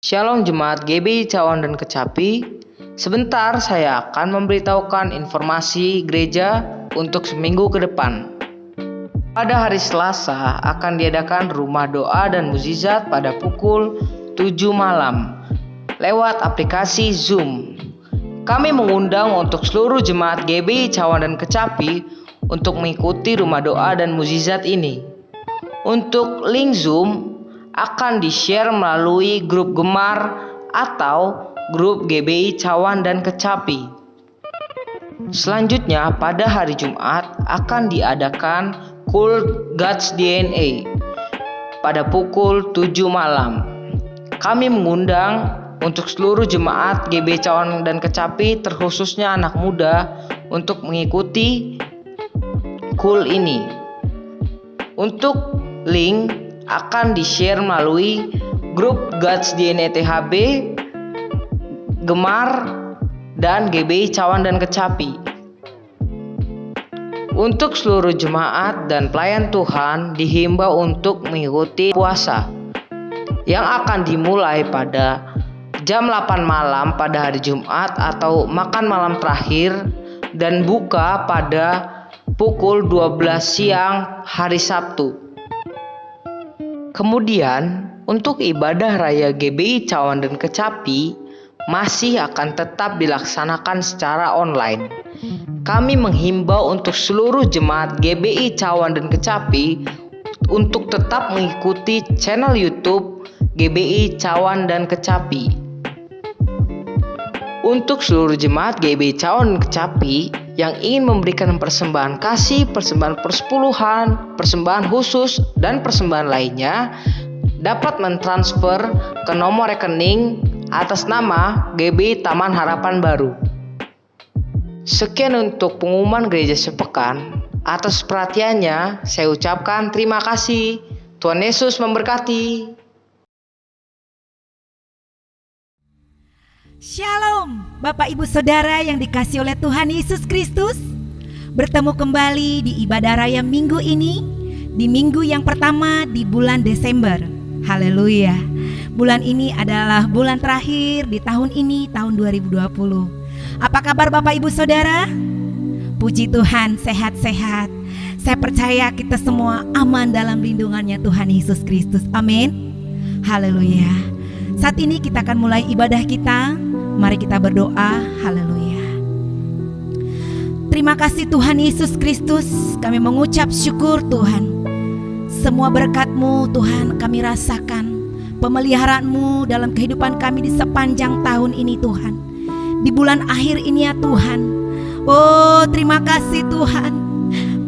Shalom Jemaat GBI Cawan dan Kecapi. Sebentar saya akan memberitahukan informasi gereja untuk seminggu ke depan. Pada hari Selasa akan diadakan rumah doa dan mukjizat pada pukul 7 malam lewat aplikasi Zoom. Kami mengundang untuk seluruh jemaat GBI Cawan dan Kecapi untuk mengikuti rumah doa dan mukjizat ini. Untuk link Zoom akan di-share melalui grup Gemar atau grup GBI Cawan dan Kecapi. Selanjutnya pada hari Jumat akan diadakan Cult God's DNA pada pukul 7 malam. Kami mengundang untuk seluruh jemaat GBI Cawan dan Kecapi, terkhususnya anak muda, untuk mengikuti Cult ini. Untuk link akan di-share melalui grup God's DNA THB, Gemar, dan GBI Cawan dan Kecapi. Untuk seluruh jemaat dan pelayan Tuhan dihimbau untuk mengikuti puasa yang akan dimulai pada jam 8 malam pada hari Jumat atau makan malam terakhir dan buka pada pukul 12 siang hari Sabtu. Kemudian untuk ibadah raya GBI Cawan dan Kecapi masih akan tetap dilaksanakan secara online. Kami menghimbau untuk seluruh jemaat GBI Cawan dan Kecapi untuk tetap mengikuti channel YouTube GBI Cawan dan Kecapi. Untuk seluruh jemaat GBI Cawan dan Kecapi yang ingin memberikan persembahan kasih, persembahan persepuluhan, persembahan khusus, dan persembahan lainnya dapat mentransfer ke nomor rekening atas nama GBI Taman Harapan Baru. Sekian untuk pengumuman gereja sepekan. Atas perhatiannya saya ucapkan terima kasih. Tuhan Yesus memberkati. Shalom, Bapak Ibu Saudara yang dikasihi oleh Tuhan Yesus Kristus. Bertemu kembali di ibadah raya minggu ini, di minggu yang pertama di bulan Desember. Haleluya. Bulan ini adalah bulan terakhir di tahun ini, tahun 2020. Apa kabar Bapak Ibu Saudara? Puji Tuhan, sehat-sehat. Saya percaya kita semua aman dalam lindungannya Tuhan Yesus Kristus. Amin. Haleluya. Saat ini kita akan mulai ibadah kita. Mari kita berdoa. Haleluya. Terima kasih Tuhan Yesus Kristus. Kami mengucap syukur Tuhan. Semua berkat-Mu Tuhan kami rasakan. Pemeliharaan-Mu dalam kehidupan kami di sepanjang tahun ini Tuhan. Di bulan akhir ini ya Tuhan. Oh terima kasih Tuhan.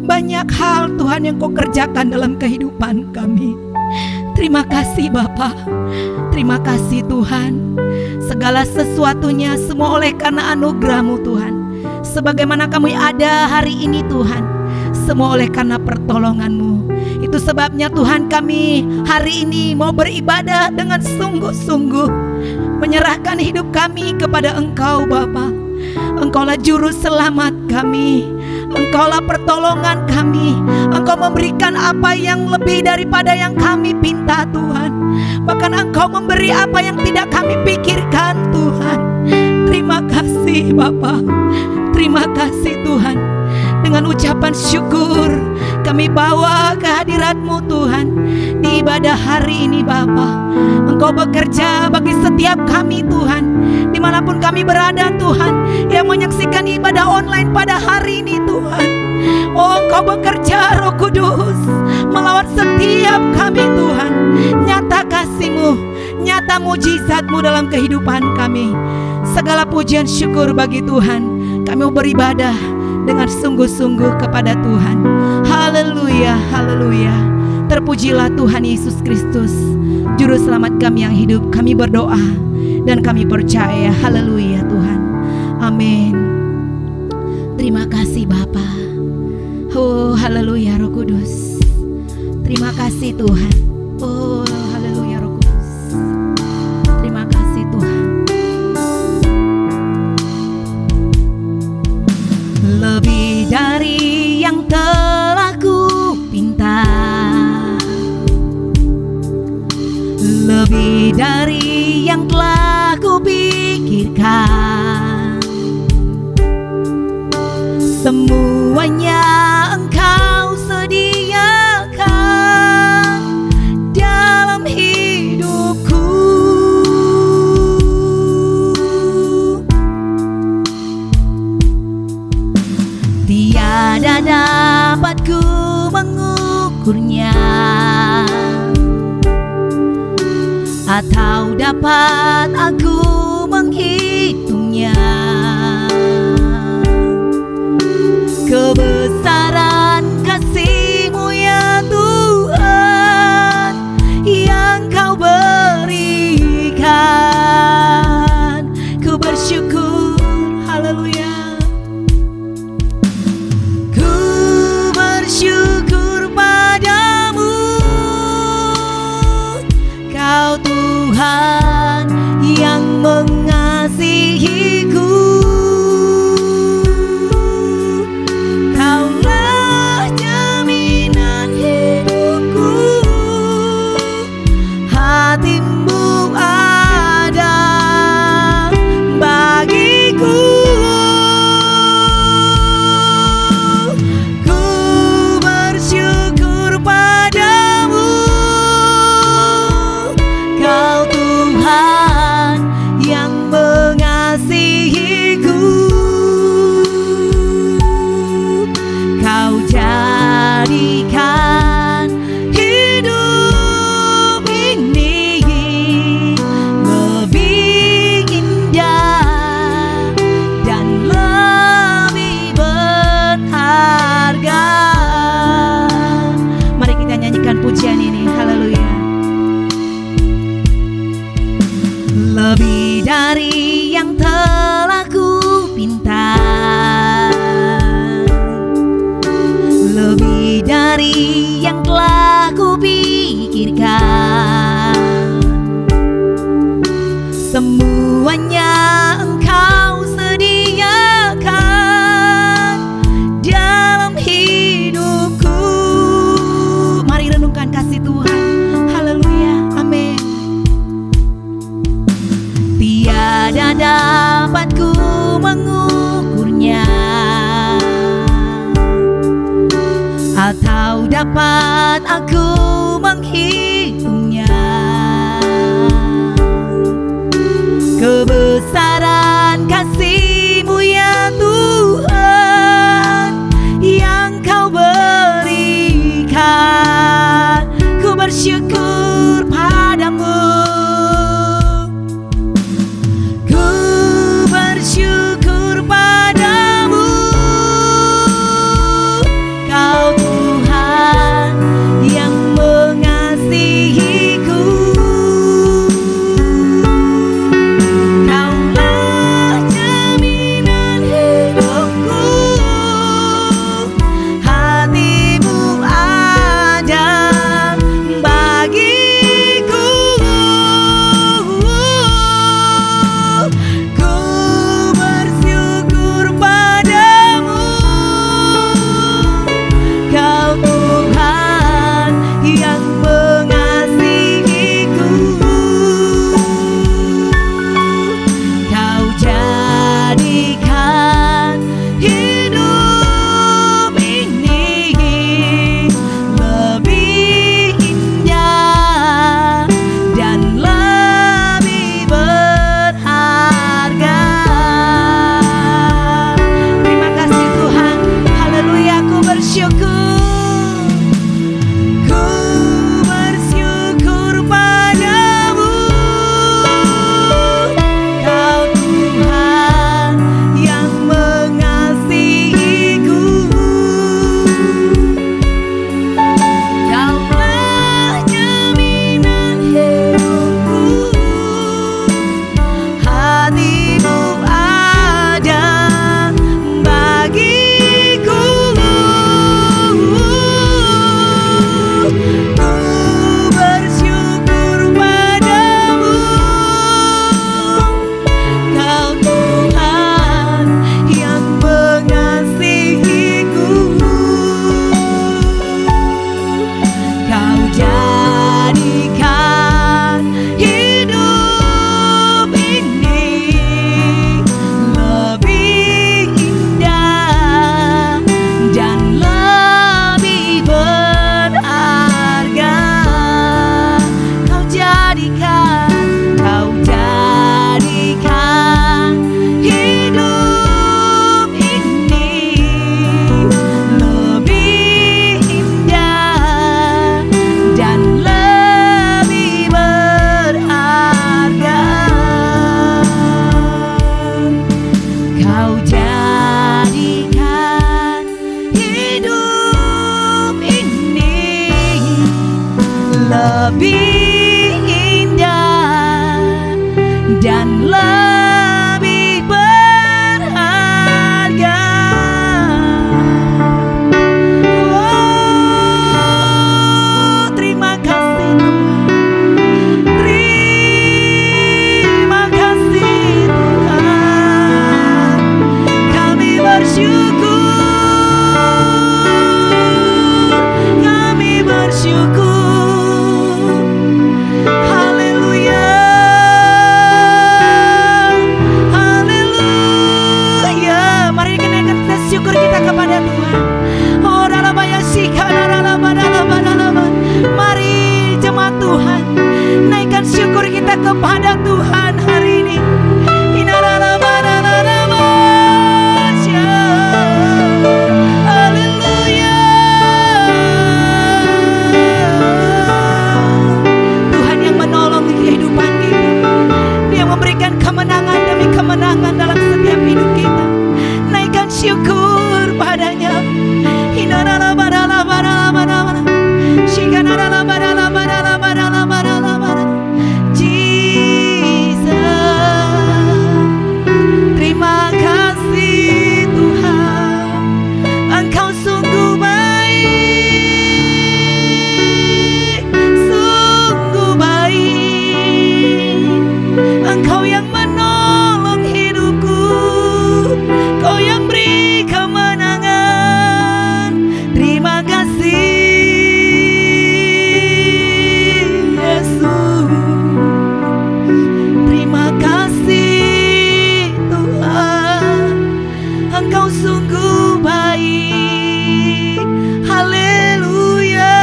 Banyak hal Tuhan yang Kau kerjakan dalam kehidupan kami. Terima kasih Bapa. Terima kasih Tuhan. Segala sesuatunya semua oleh karena anugerah-Mu Tuhan. Sebagaimana kami ada hari ini Tuhan, semua oleh karena pertolongan-Mu. Itu sebabnya Tuhan kami hari ini mau beribadah dengan sungguh-sungguh, menyerahkan hidup kami kepada Engkau Bapa. Engkaulah juru selamat kami, Engkaulah pertolongan kami. Engkau memberikan apa yang lebih daripada yang kami pinta Tuhan. Bahkan Engkau memberi apa yang tidak kami pikirkan Tuhan. Terima kasih Bapa. Terima kasih Tuhan. Dengan ucapan syukur kami bawa kehadirat-Mu Tuhan di ibadah hari ini Bapa. Engkau bekerja bagi setiap kami Tuhan, dimanapun kami berada Tuhan, yang menyaksikan ibadah online pada hari ini Tuhan. Oh Engkau bekerja Roh Kudus melawat setiap kami Tuhan. Nyata kasih-Mu, nyata mujizat-Mu dalam kehidupan kami. Segala pujian syukur bagi Tuhan. Kami mau beribadah dengan sungguh-sungguh kepada Tuhan. Haleluya, haleluya. Terpujilah Tuhan Yesus Kristus, Juru Selamat kami yang hidup. Kami berdoa dan kami percaya. Haleluya Tuhan. Amin. Terima kasih Bapa. Oh haleluya Roh Kudus. Terima kasih Tuhan. Oh haleluya Roh Kudus. Terima kasih Tuhan. Lebih dari yang telah ku pinta, lebih dari yang atau dapat aku menghitungnya. Kebesaran kasih-Mu ya Tuhan yang Kau berikan, ku bersyukur, haleluya. Ku bersyukur padamu, Kau Tuhan yang mengasihiku. Kaulah jaminan hidupku, hati-Mu ada bagiku. Ku bersyukur padamu, Kau Tuhan yang mengasihiku. Kau jadikan hidup ini lebih indah dan lebih berharga. Mari kita nyanyikan pujian ini, haleluya. Lebih dari yang telah ku pinta, lebih dari yang telah ku pikirkan, semuanya Engkau sediakan dalam hidupku. Mari renungkan kasih Tuhan, haleluya, amin. Tiada dapat ku mengukurnya atau dapat aku menghitungnya. Kebesaran kasih-Mu ya Tuhan yang Kau berikan, ku bersyukur padamu. Ku bersyukur padamu, Kau Tuhan yang mengasihiku. Kaulah jaminan hidupku, hati-Mu ada bagiku. Ku bersyukur padamu, Kau Tuhan yang mengasihiku. Kau jadikan hidup ini lebih indah dan lebih berharga. Terima kasih Tuhan, haleluya, ku bersyukur. Ku bersyukur padamu, Kau Tuhan yang mengasihiku. Kaulah jaminan hidupku, hati-Mu ada bagiku. lebih indah dan lebih berharga. Oh, terima kasih Tuhan. Terima kasih Tuhan. Kami bersyukur. Kami bersyukur. Haleluya. Haleluya. Mari naikkan syukur kita kepada Tuhan. Oh, mari jemaat Tuhan, naikkan syukur kita kepada Tuhan hari ini. Haleluya. Tuhan yang menolong kehidupan kita. Dia memberikan kemenangan demi kemenangan dalam setiap hidup kita. Naikkan syukur padanya. Terima kasih Tuhan, Engkau sungguh baik, sungguh baik. Engkau yang menolong hidupku, Kau yang beri kemenangan. Terima kasih Yesus. Terima kasih Tuhan, Engkau sungguh baik. Haleluya.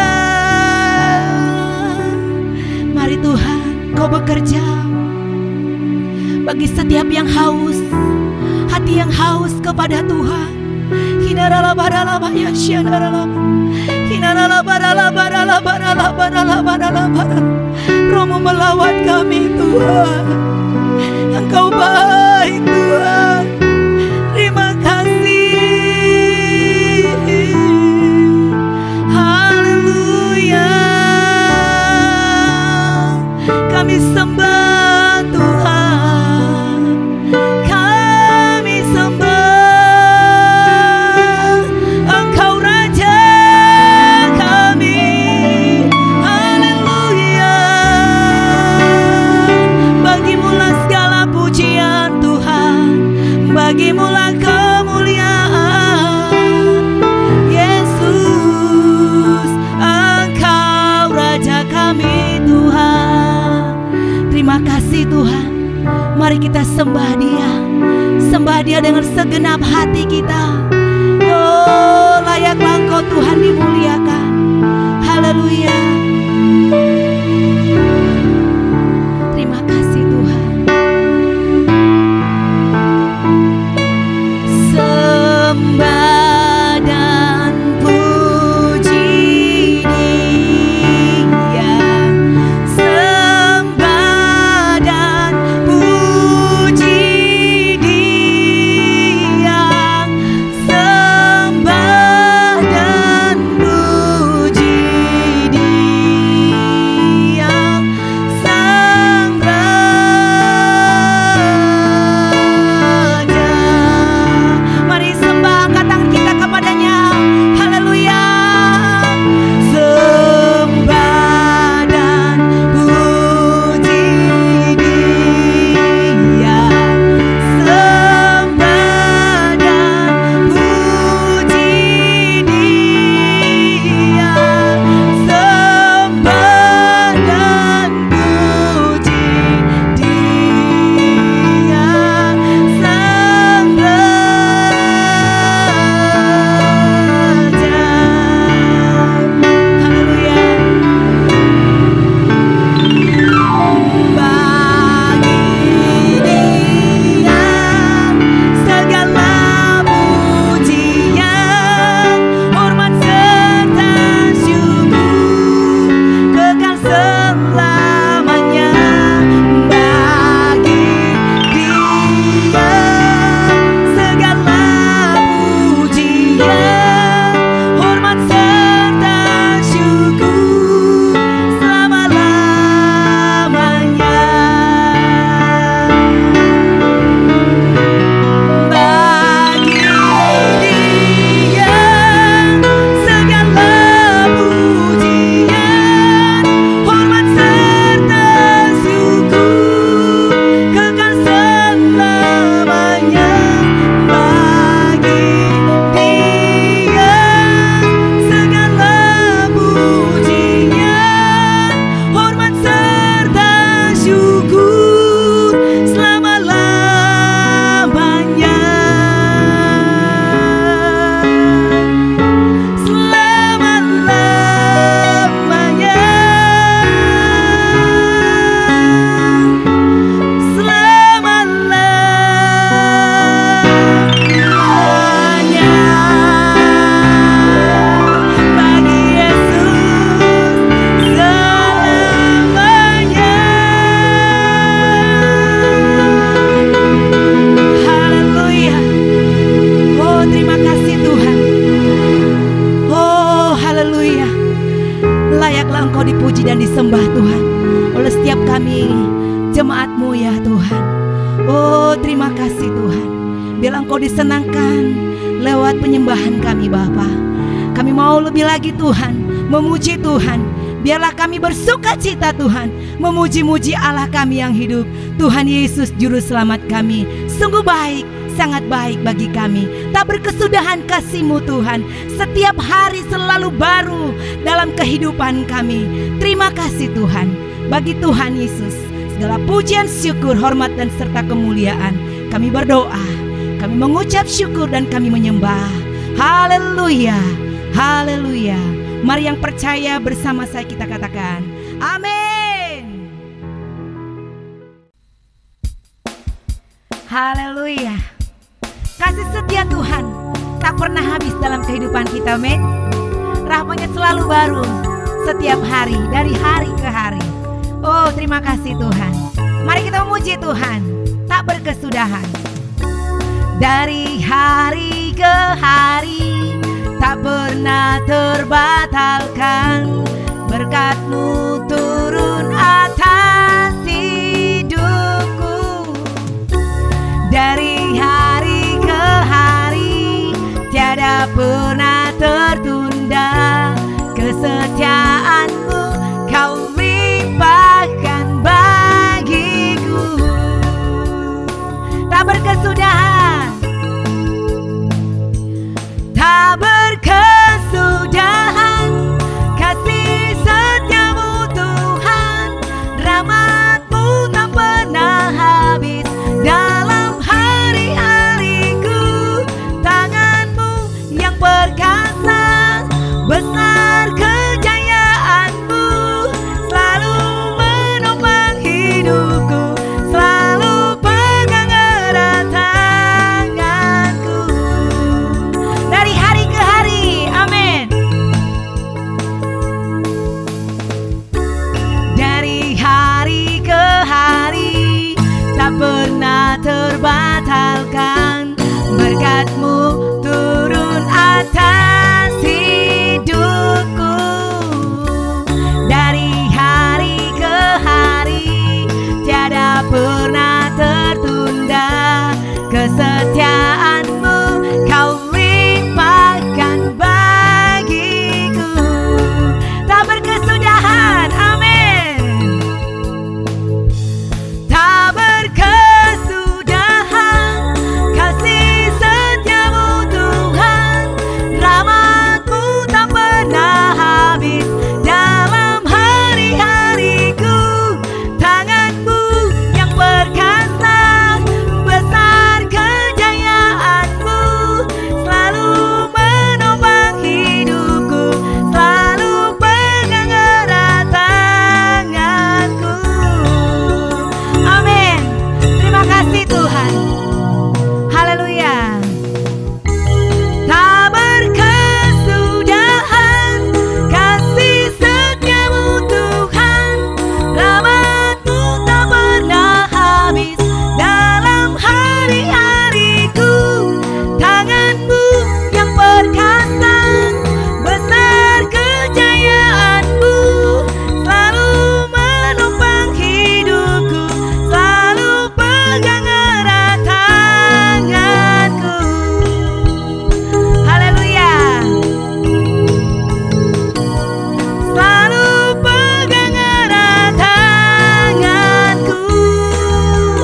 Mari Tuhan, Kau bekerja bagi setiap yang haus, hati yang haus kepada Tuhan. Romo melawat kami Tuhan. Engkau baik Tuhan. Terima kasih. Haleluya. Kami sembah Tuhan. Kami sembah Engkau Raja kami. Haleluya. Bagimulah segala pujian Tuhan, bagimulah kemuliaan. Yesus, Engkau Raja kami Tuhan. Terima kasih Tuhan. Mari kita sembah Dia dengan segenap hati kita. Oh, layaklah Engkau Tuhan dimuliakan. Haleluya. Terima kasih Tuhan. Sembah dan puji Dia. Sembah dan puji Dia. Sembah Hendaklah Engkau dipuji dan disembah Tuhan oleh setiap kami jemaat-Mu ya Tuhan. Oh terima kasih Tuhan. Biarlah Engkau disenangkan lewat penyembahan kami Bapa. Kami mau lebih lagi Tuhan memuji Tuhan. Biarlah kami bersuka cita Tuhan memuji-muji Allah kami yang hidup. Tuhan Yesus Juru Selamat kami sungguh baik, sangat baik bagi kami. Tak berkesudahan kasih-Mu Tuhan, setiap hari selalu baru dalam kehidupan kami. Terima kasih Tuhan. Bagi Tuhan Yesus segala pujian, syukur, hormat dan serta kemuliaan. Kami berdoa, kami mengucap syukur dan kami menyembah. Haleluya, haleluya. Mari yang percaya bersama saya kita katakan amin. Haleluya. Kasih setia Tuhan tak pernah habis dalam kehidupan kita, men. Rahmat-Nya selalu baru setiap hari, dari hari ke hari. Oh terima kasih Tuhan. Mari kita memuji Tuhan tak berkesudahan. Dari hari ke hari tak pernah terbatalkan, berkat-Mu turun atas hidupku. Dari hari ke hari tiada pernah tertunda, kesetiaan-Mu Kau limpahkan bagiku. Tak berkesudahan, tak berkesudahan kasih setia-Mu Tuhan. Rahmat-Mu tak pernah habis dalam hari-hariku. Tangan-Mu yang perkasa, besar kejayaan-Mu, selalu menopang hidupku, selalu pegang erat tanganku. Dari hari ke hari, amin. Dari hari ke hari tak pernah terbatalkan, berkat-Mu turun atas hidupku. Dari hari ke hari tiada pernah tertunda, kesetiaan-Mu Kau limpahkan bagiku. Tak berkesudahan, amin. Tak berkesudahan kasih setia-Mu Tuhan. Rahmat-Mu tak pernah habis dalam hari-hariku. Tangan-Mu yang perkasa, besar kejayaan-Mu, selalu menopang hidupku, selalu pegang erat tanganku. Amin. Terima kasih Tuhan. Haleluya. Tak berkesudahan kasih setia-Mu Tuhan. Rahmat-Mu tak pernah habis dalam hari-hariku. Tangan-Mu yang perkasa, besar kejayaan-Mu, selalu menopang hidupku, selalu pegang erat tanganku. Haleluya. Selalu pegang erat tanganku.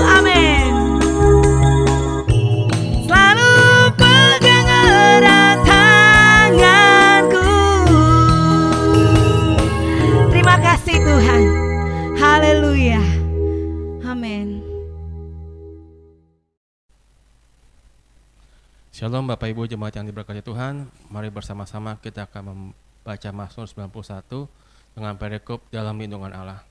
Amin. Selalu pegang erat tanganku. Terima kasih Tuhan. Haleluya. Amin. Shalom Bapak Ibu jemaat yang diberkati Tuhan. Mari bersama-sama kita akan membaca Mazmur 91 dengan perikop dalam lindungan Allah.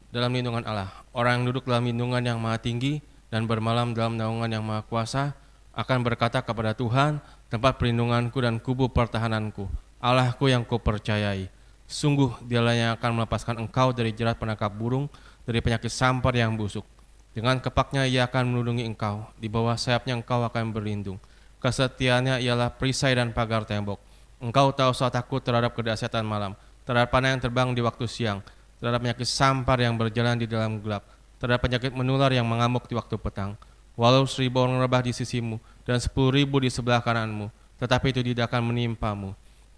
Dalam lindungan Allah, orang yang duduk dalam lindungan yang maha tinggi dan bermalam dalam naungan yang maha kuasa akan berkata kepada Tuhan, tempat perlindunganku dan kubu pertahananku, Allahku yang kupercayai. Sungguh Dialah yang akan melepaskan engkau dari jerat penangkap burung, dari penyakit sampar yang busuk. Dengan kepaknya Ia akan melindungi engkau, di bawah sayapnya engkau akan berlindung. Kesetiaannya ialah perisai dan pagar tembok. Engkau tahu saat takut terhadap kedahsyatan malam, terhadap panah yang terbang di waktu siang, terhadap penyakit sampar yang berjalan di dalam gelap, terhadap penyakit menular yang mengamuk di waktu petang. Walau 1000 orang rebah di sisimu dan 10.000 di sebelah kananmu, tetapi itu tidak akan menimpamu.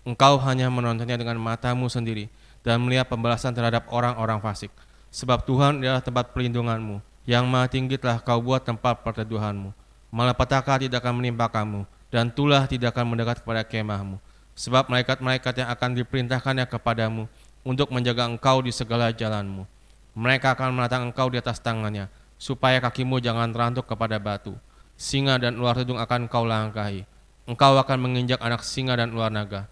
Engkau hanya menontonnya dengan matamu sendiri dan melihat pembalasan terhadap orang-orang fasik. Sebab Tuhan adalah tempat perlindunganmu, yang maha tinggi telah kau buat tempat perteduhanmu. Malapetaka tidak akan menimpa kamu, dan tulah tidak akan mendekat kepada kemahmu. Sebab malaikat-malaikat yang akan diperintahkannya kepadamu untuk menjaga engkau di segala jalanmu. Mereka akan menatang engkau di atas tangannya, supaya kakimu jangan terantuk kepada batu. Singa dan ular hidung akan kau langkahi. Engkau akan menginjak anak singa dan ular naga.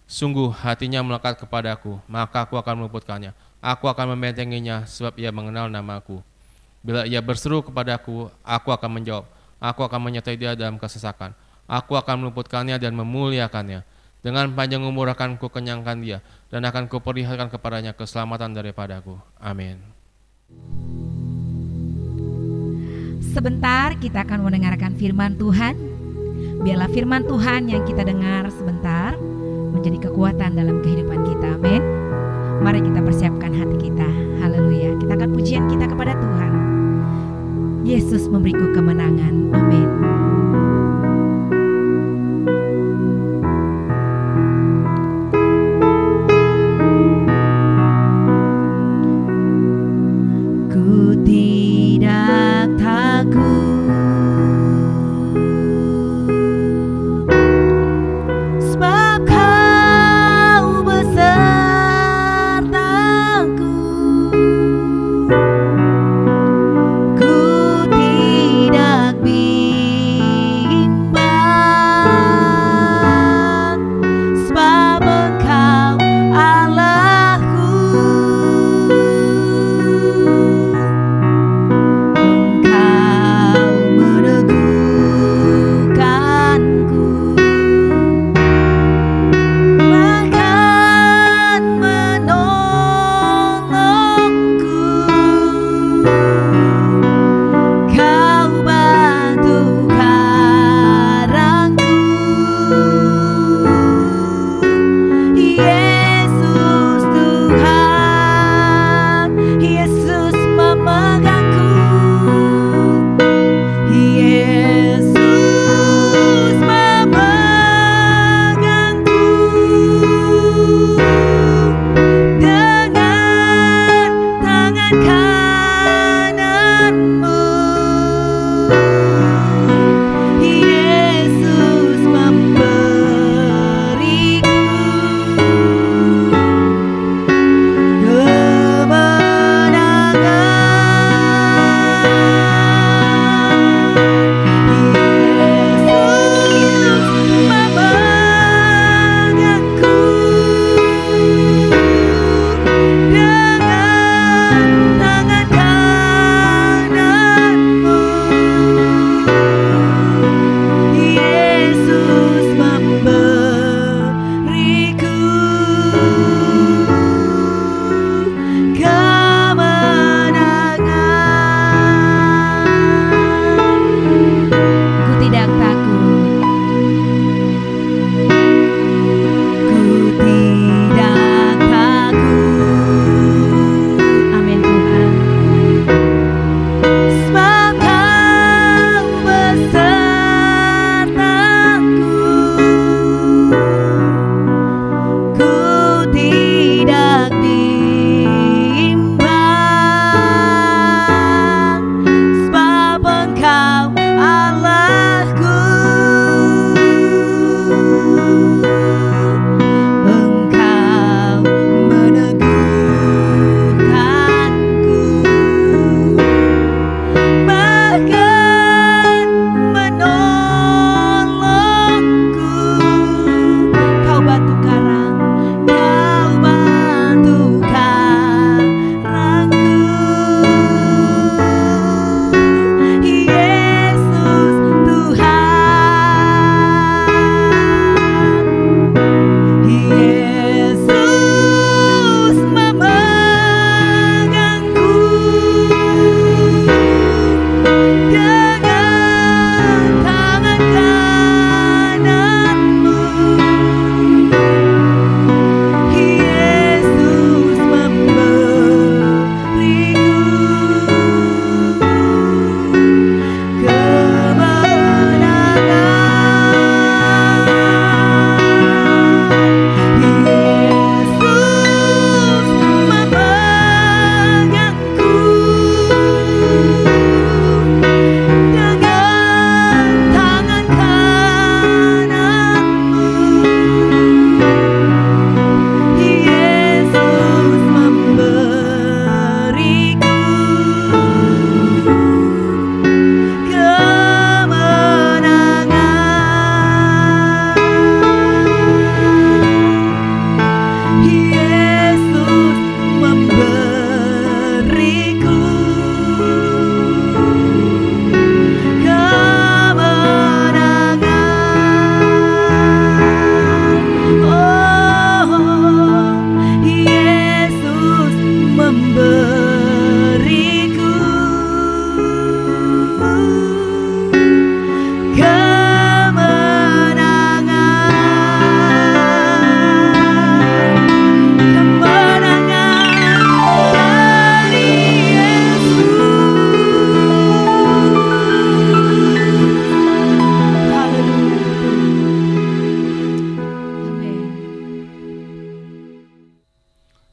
Sungguh hatinya melekat kepadaku, maka aku akan meluputkannya. Aku akan membentenginya, sebab ia mengenal namaku. Bila ia berseru kepadaku, aku akan menjawab. Aku akan menyertai dia dalam kesesakan. Aku akan meluputkannya dan memuliakannya. Dengan panjang umur akan kukenyangkan dia, dan akan kuperlihatkan kepadanya keselamatan daripadaku. Amin. Sebentar kita akan mendengarkan firman Tuhan. Biarlah firman Tuhan yang kita dengar sebentar menjadi kekuatan dalam kehidupan kita. Amin. Mari kita persiapkan hati kita. Haleluya. Kita akan pujian kita kepada Tuhan. Yesus memberiku kemenangan. Amin. Ku tidak takut, sebab Kau besertaku. Ku tidak bingung,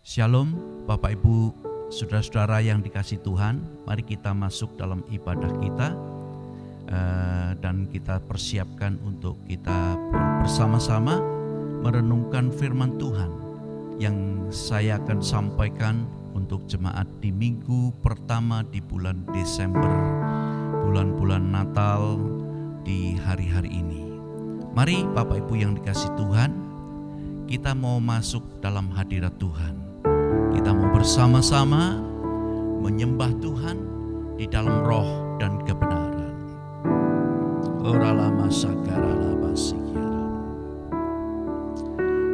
Shalom Bapak Ibu, saudara-saudara yang dikasihi Tuhan. Mari kita masuk dalam ibadah kita dan kita persiapkan untuk kita bersama-sama merenungkan firman Tuhan yang saya akan sampaikan untuk jemaat di minggu pertama di bulan Desember, bulan-bulan Natal di hari-hari ini. Mari Bapak Ibu yang dikasihi Tuhan, kita mau masuk dalam hadirat Tuhan. Kita mau bersama-sama menyembah Tuhan di dalam roh dan kebenaran. Oralama sakaralaba sikiran.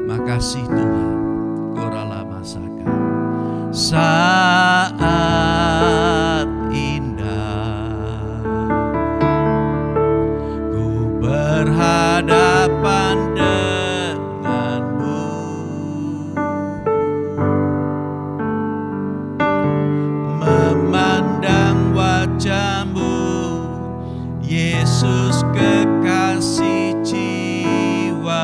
Makasih Tuhan. Oralama sakar. Saat indah ku berhadapan denganmu, memandang wajahmu, Yesus kekasih jiwaku.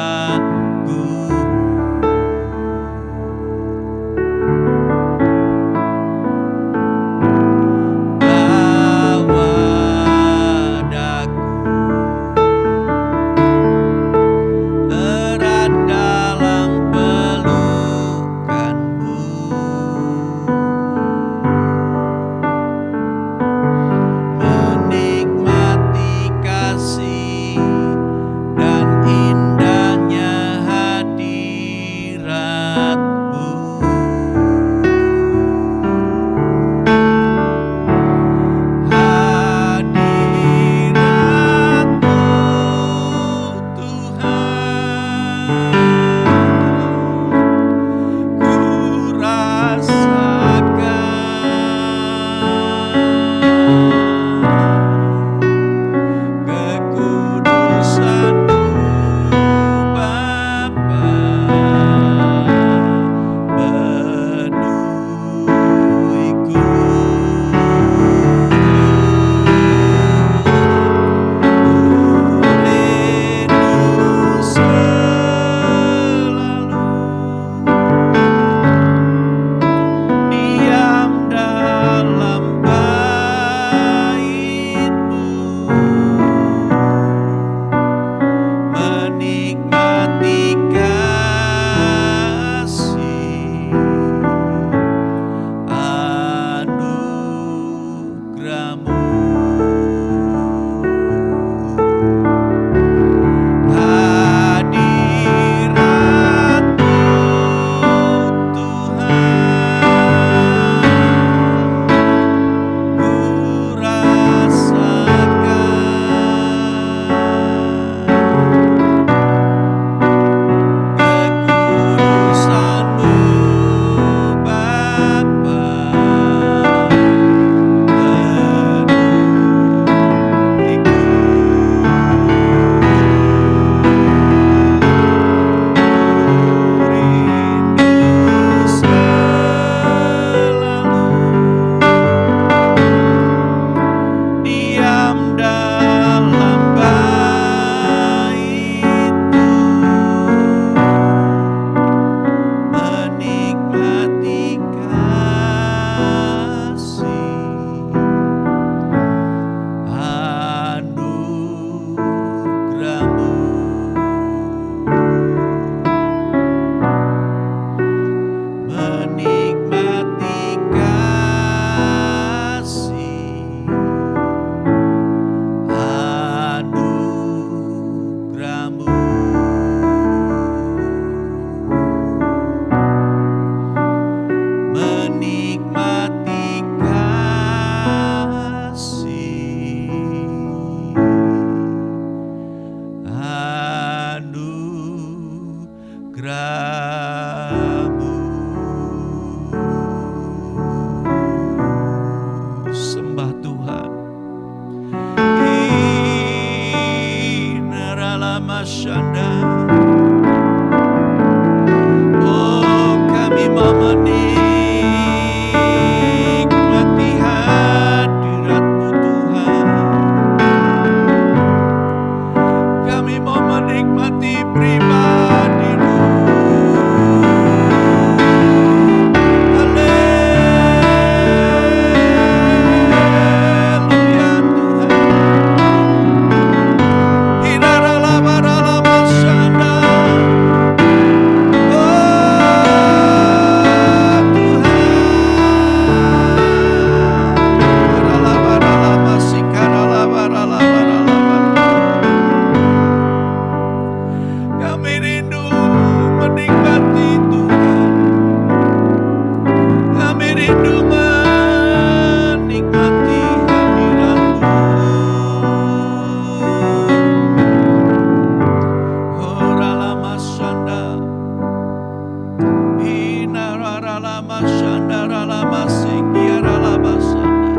Ralama Shanda Ralama Sikiara Ralama Shanda.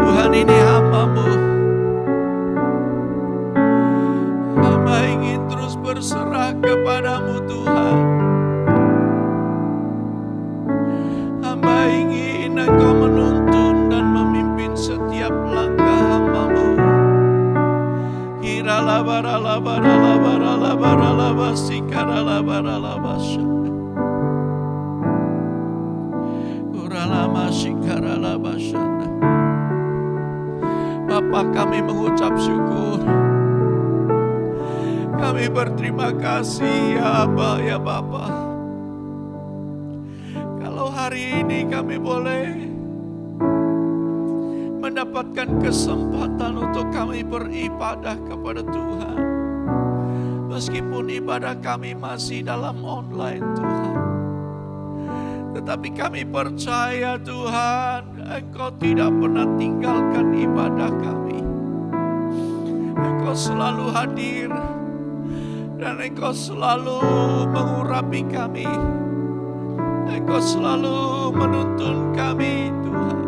Tuhan, ini hamba-Mu. Hamba ingin terus berserah kepadamu Tuhan. Hamba ingin Engkau menuntun dan memimpin setiap langkah hamba-Mu. Hiralabaralabaralabaralabaralaba sikaralabaralabashanda. Uralama sikaralabashanda. Bapa, kami mengucap syukur. Kami berterima kasih ya Aba, ya Bapa. Kalau hari ini kami boleh mendapatkan kesempatan untuk kami beribadah kepada Tuhan. Meskipun ibadah kami masih dalam online Tuhan. Tetapi kami percaya Tuhan, Engkau tidak pernah tinggalkan ibadah kami. Engkau selalu hadir. Dan Engkau selalu mengurapi kami. Engkau selalu menuntun kami Tuhan.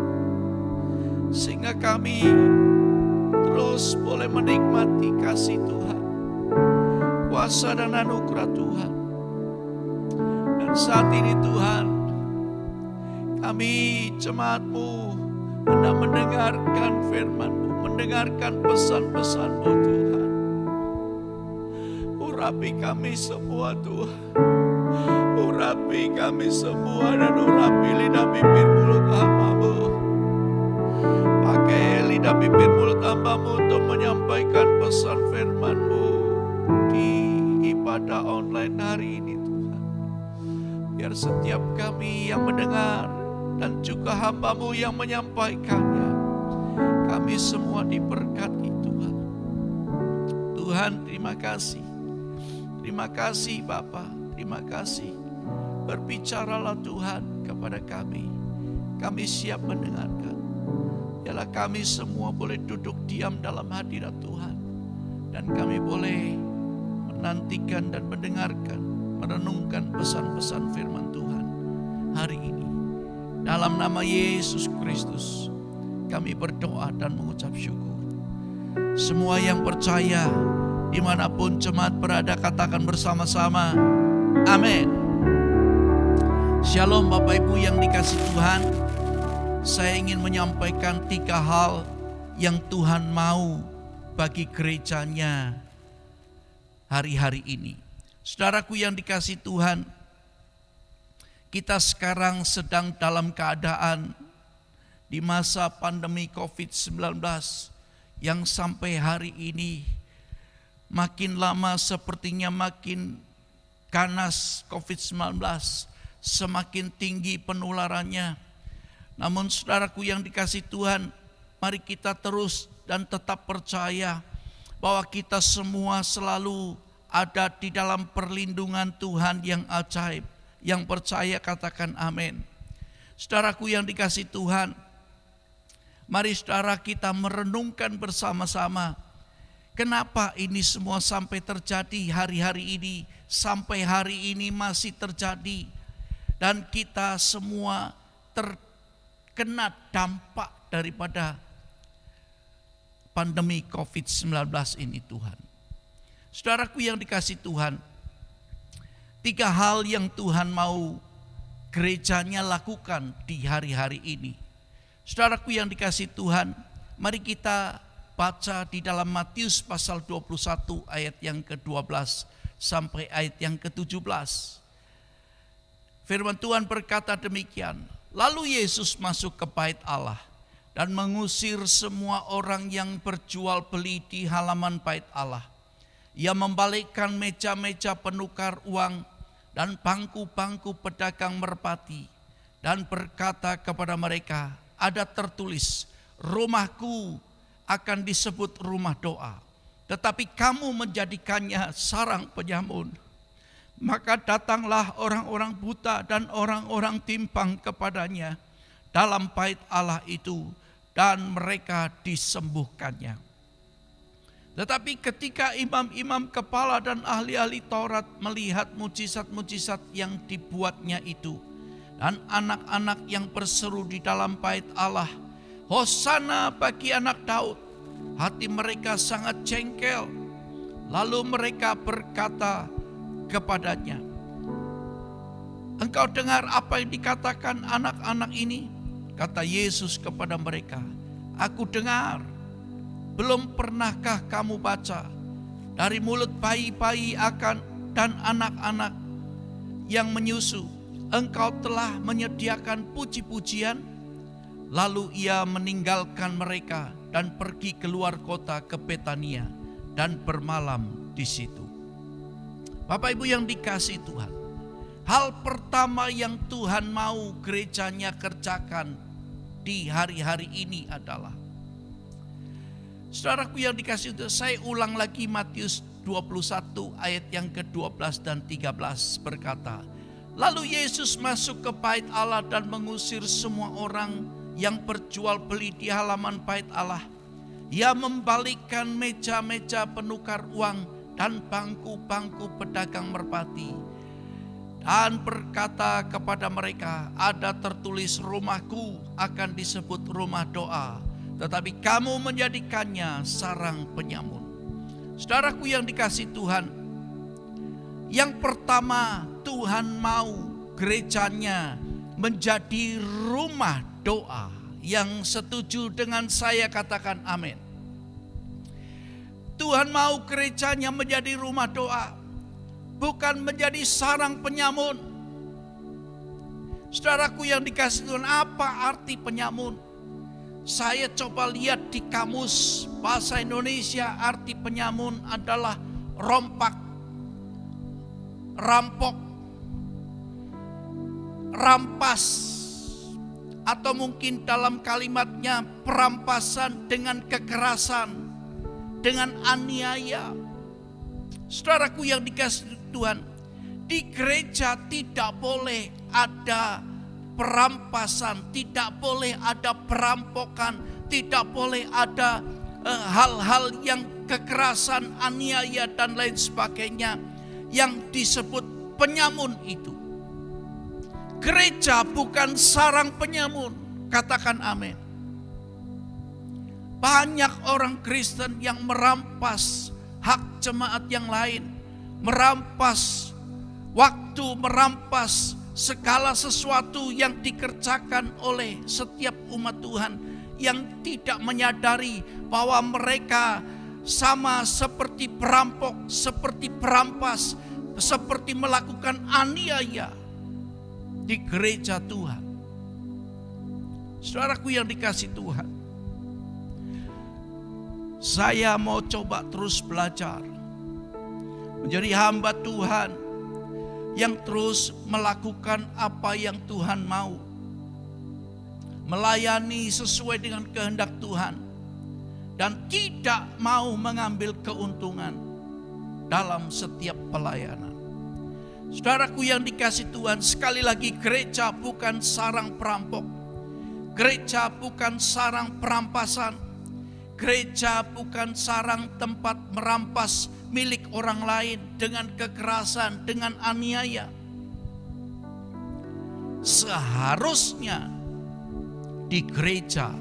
Sehingga kami terus boleh menikmati kasih Tuhan, kuasa dan anugerah Tuhan. Dan saat ini Tuhan, kami jemaat-Mu hendak mendengarkan firman-Mu, mendengarkan pesan-pesan-Mu Tuhan. Urapi kami semua Tuhan. Urapi kami semua dan urapi lidah bibir mulut hamba-Mu. Pakai lidah bibir mulut hamba-Mu untuk menyampaikan pesan firman-Mu di ibadah online hari ini Tuhan. Biar setiap kami yang mendengar dan juga hamba-Mu yang menyampaikannya, kami semua diberkati Tuhan. Tuhan, terima kasih. Terima kasih Bapa, terima kasih. Berbicaralah Tuhan kepada kami. Kami siap mendengarkan. Biarlah kami semua boleh duduk diam dalam hadirat Tuhan. Dan kami boleh menantikan dan mendengarkan, merenungkan pesan-pesan firman Tuhan hari ini. Dalam nama Yesus Kristus, kami berdoa dan mengucap syukur. Semua yang percaya, dimanapun jemaat berada, katakan bersama-sama, amin. Shalom Bapak Ibu yang dikasihi Tuhan. Saya ingin menyampaikan 3 hal yang Tuhan mau bagi gerejanya hari-hari ini. Saudaraku yang dikasihi Tuhan, kita sekarang sedang dalam keadaan di masa pandemi COVID-19 yang sampai hari ini makin lama sepertinya makin ganas COVID-19, semakin tinggi penularannya. Namun saudaraku yang dikasihi Tuhan, mari kita terus dan tetap percaya bahwa kita semua selalu ada di dalam perlindungan Tuhan yang ajaib. Yang percaya katakan amin. Saudaraku yang dikasihi Tuhan, mari saudara kita merenungkan bersama-sama. Kenapa ini semua sampai terjadi hari-hari ini, sampai hari ini masih terjadi. Dan kita semua terkena dampak daripada pandemi COVID-19 ini Tuhan. Saudaraku yang dikasihi Tuhan, 3 hal yang Tuhan mau gerejanya lakukan di hari-hari ini. Saudaraku yang dikasihi Tuhan, mari kita baca di dalam Matius pasal 21 ayat yang ke-12 sampai ayat yang ke-17. Firman Tuhan berkata demikian, lalu Yesus masuk ke bait Allah dan mengusir semua orang yang berjual beli di halaman bait Allah. Ia membalikkan meja-meja penukar uang dan bangku-bangku pedagang merpati dan berkata kepada mereka, ada tertulis, rumahku akan disebut rumah doa, tetapi kamu menjadikannya sarang penyamun. Maka datanglah orang-orang buta dan orang-orang timpang kepadanya dalam bait Allah itu, dan mereka disembuhkannya. Tetapi ketika imam-imam kepala dan ahli-ahli Taurat melihat mujizat-mujizat yang dibuatnya itu, dan anak-anak yang berseru di dalam bait Allah, Hosana bagi anak Daud, hati mereka sangat jengkel. Lalu mereka berkata kepadanya, "Engkau dengar apa yang dikatakan anak-anak ini?" Kata Yesus kepada mereka, "Aku dengar. Belum pernahkah kamu baca dari mulut bayi-bayi dan anak-anak yang menyusu, engkau telah menyediakan puji-pujian?" Lalu ia meninggalkan mereka dan pergi keluar kota ke Betania dan bermalam di situ. Bapak Ibu yang dikasihi Tuhan, hal pertama yang Tuhan mau gerejanya kerjakan di hari-hari ini adalah, saudaraku yang dikasihi Tuhan, saya ulang lagi Matius 21 ayat yang ke-12 dan 13 berkata, "Lalu Yesus masuk ke bait Allah dan mengusir semua orang yang berjual beli di halaman bait Allah. Ia membalikkan meja-meja penukar uang dan bangku-bangku pedagang merpati, dan berkata kepada mereka, ada tertulis, rumahku akan disebut rumah doa, tetapi kamu menjadikannya sarang penyamun." Saudaraku yang dikasihi Tuhan, yang pertama Tuhan mau gerejanya menjadi rumah doa. Yang setuju dengan saya katakan amin. Tuhan mau gerejanya menjadi rumah doa, bukan menjadi sarang penyamun. Saudaraku yang dikasihi Tuhan, apa arti penyamun? Saya coba lihat di kamus bahasa Indonesia, arti penyamun adalah rompak, rampok, rampas, atau mungkin dalam kalimatnya perampasan dengan kekerasan, dengan aniaya. Saudaraku yang dikasihi Tuhan, di gereja tidak boleh ada perampasan, tidak boleh ada perampokan, tidak boleh ada hal-hal yang kekerasan, aniaya dan lain sebagainya yang disebut penyamun itu. Gereja bukan sarang penyamun, katakan amin. Banyak orang Kristen yang merampas hak jemaat yang lain, merampas waktu, merampas segala sesuatu yang dikerjakan oleh setiap umat Tuhan, yang tidak menyadari bahwa mereka sama seperti perampok, seperti perampas, seperti melakukan aniaya di gereja Tuhan. Saudaraku yang dikasihi Tuhan, saya mau coba terus belajar menjadi hamba Tuhan yang terus melakukan apa yang Tuhan mau, melayani sesuai dengan kehendak Tuhan, dan tidak mau mengambil keuntungan dalam setiap pelayanan. Saudaraku yang dikasihi Tuhan, sekali lagi, gereja bukan sarang perampok, gereja bukan sarang perampasan, gereja bukan sarang tempat merampas milik orang lain dengan kekerasan, dengan aniaya. Seharusnya di gereja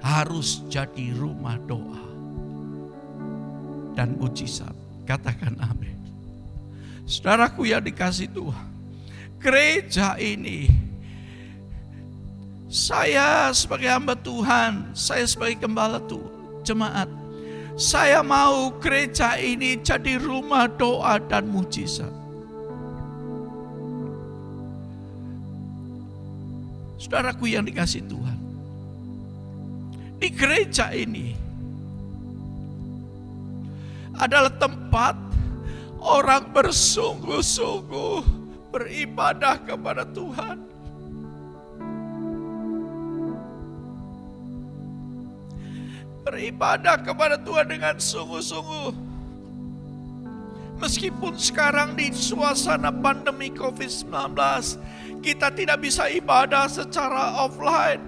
harus jadi rumah doa dan mujizat. Katakan amin. Saudaraku yang dikasihi Tuhan, gereja ini, saya sebagai hamba Tuhan, saya sebagai gembala jemaat, saya mau gereja ini jadi rumah doa dan mujizat. Saudaraku yang dikasihi Tuhan, di gereja ini adalah tempat orang bersungguh-sungguh beribadah kepada Tuhan. Beribadah kepada Tuhan dengan sungguh-sungguh. Meskipun sekarang di suasana pandemi COVID-19, kita tidak bisa ibadah secara offline,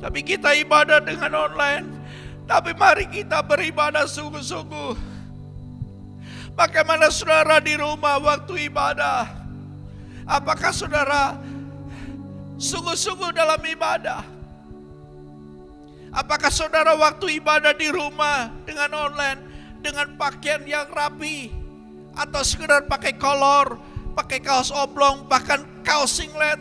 tapi kita ibadah dengan online. Tapi mari kita beribadah sungguh-sungguh. Bagaimana saudara di rumah waktu ibadah? Apakah saudara sungguh-sungguh dalam ibadah? Apakah saudara waktu ibadah di rumah dengan online, dengan pakaian yang rapi, atau sekedar pakai kolor, pakai kaos oblong, bahkan kaos singlet?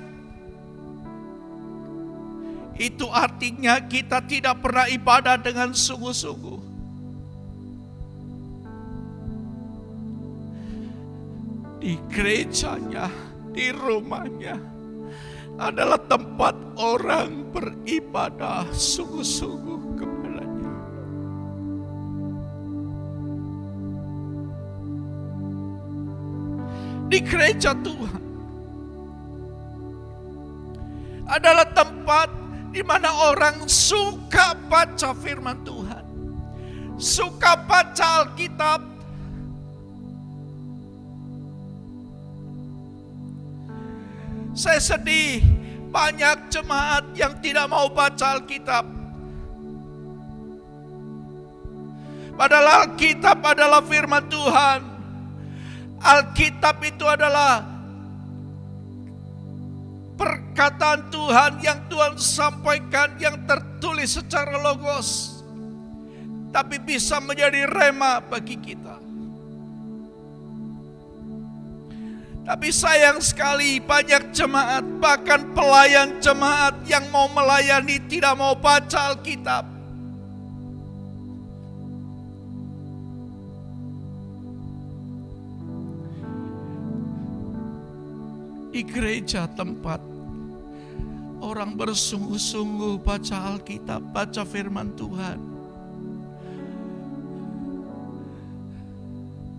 Itu artinya kita tidak pernah ibadah dengan sungguh-sungguh. Di gerejanya, di rumahnya adalah tempat orang beribadah sungguh-sungguh kepadanya. Di gereja Tuhan adalah tempat di mana orang suka baca firman Tuhan, suka baca Alkitab. Saya sedih, banyak jemaat yang tidak mau baca Alkitab. Padahal Alkitab adalah firman Tuhan. Alkitab itu adalah perkataan Tuhan yang Tuhan sampaikan, yang tertulis secara logos, tapi bisa menjadi rema bagi kita. Tapi sayang sekali banyak jemaat, bahkan pelayan jemaat yang mau melayani tidak mau baca Alkitab. Di gereja tempat orang bersungguh-sungguh baca Alkitab, baca firman Tuhan.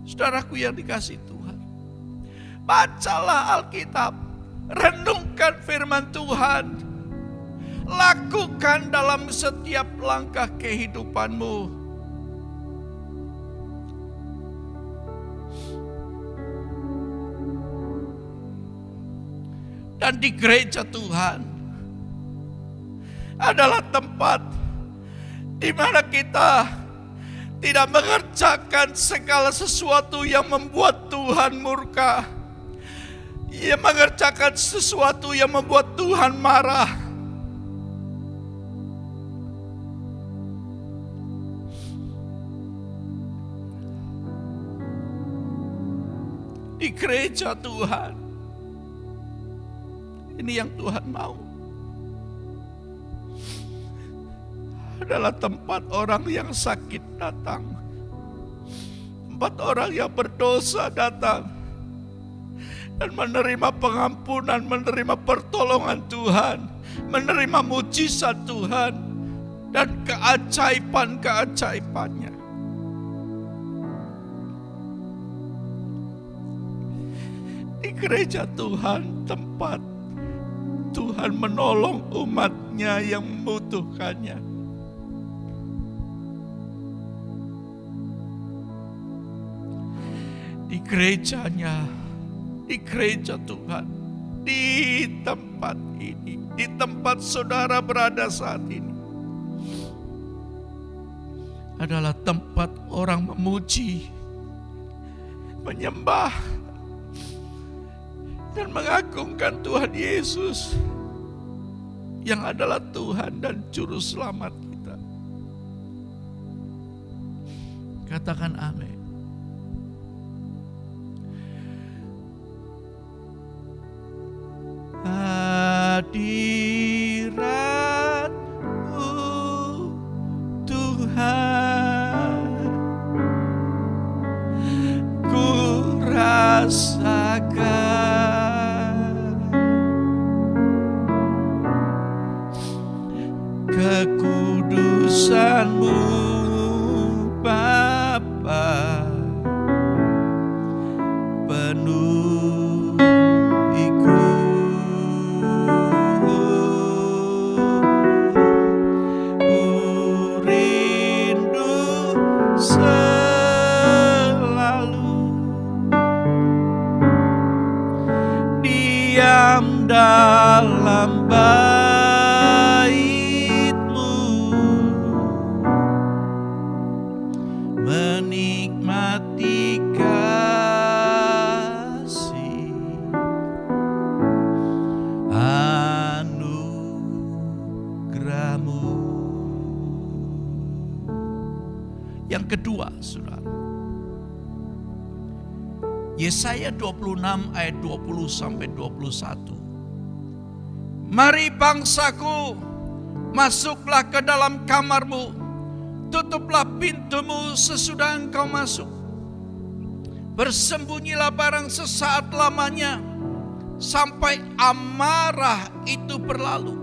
Saudaraku yang dikasihi Tuhan, bacalah Alkitab, renungkan firman Tuhan, lakukan dalam setiap langkah kehidupanmu. Dan di gereja Tuhan adalah tempat di mana kita tidak mengerjakan segala sesuatu yang membuat Tuhan murka. Ia mengerjakan sesuatu yang membuat Tuhan marah. Di gereja Tuhan, ini yang Tuhan mau, adalah tempat orang yang sakit datang, tempat orang yang berdosa datang dan menerima pengampunan, menerima pertolongan Tuhan, menerima mujizat Tuhan dan keajaiban-keajaibannya. Di gereja Tuhan, tempat Tuhan menolong umatnya yang membutuhkannya. Di gerejanya, di gereja Tuhan, di tempat ini, di tempat saudara berada saat ini, adalah tempat orang memuji, menyembah, dan mengagungkan Tuhan Yesus yang adalah Tuhan dan Juru Selamat kita. Katakan amin. Hadirat-Mu Tuhan, ku rasakan kekudusan-Mu Bapa, penuh dalam bait-Mu, saudara. Yesaya 26 ayat 20 sampai 21. Mari bangsaku, masuklah ke dalam kamarmu, tutuplah pintumu sesudah engkau masuk. Bersembunyilah barang sesaat lamanya, sampai amarah itu berlalu.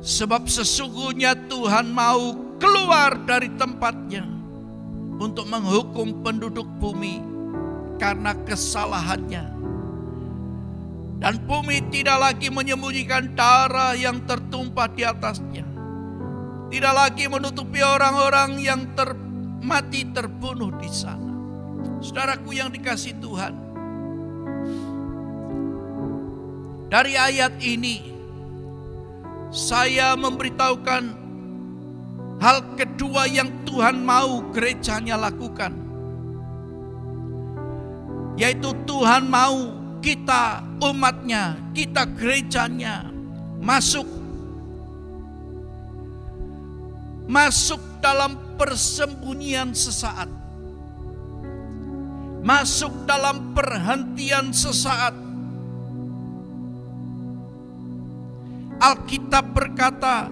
Sebab sesungguhnya Tuhan mau keluar dari tempatnya untuk menghukum penduduk bumi karena kesalahannya. Dan bumi tidak lagi menyembunyikan darah yang tertumpah di atasnya. Tidak lagi menutupi orang-orang yang mati terbunuh di sana. Saudaraku yang dikasihi Tuhan, dari ayat ini saya memberitahukan hal kedua yang Tuhan mau gerejanya lakukan, yaitu Tuhan mau kita umatnya, kita gerejanya masuk dalam persembunyian sesaat, masuk dalam perhentian sesaat. Alkitab berkata,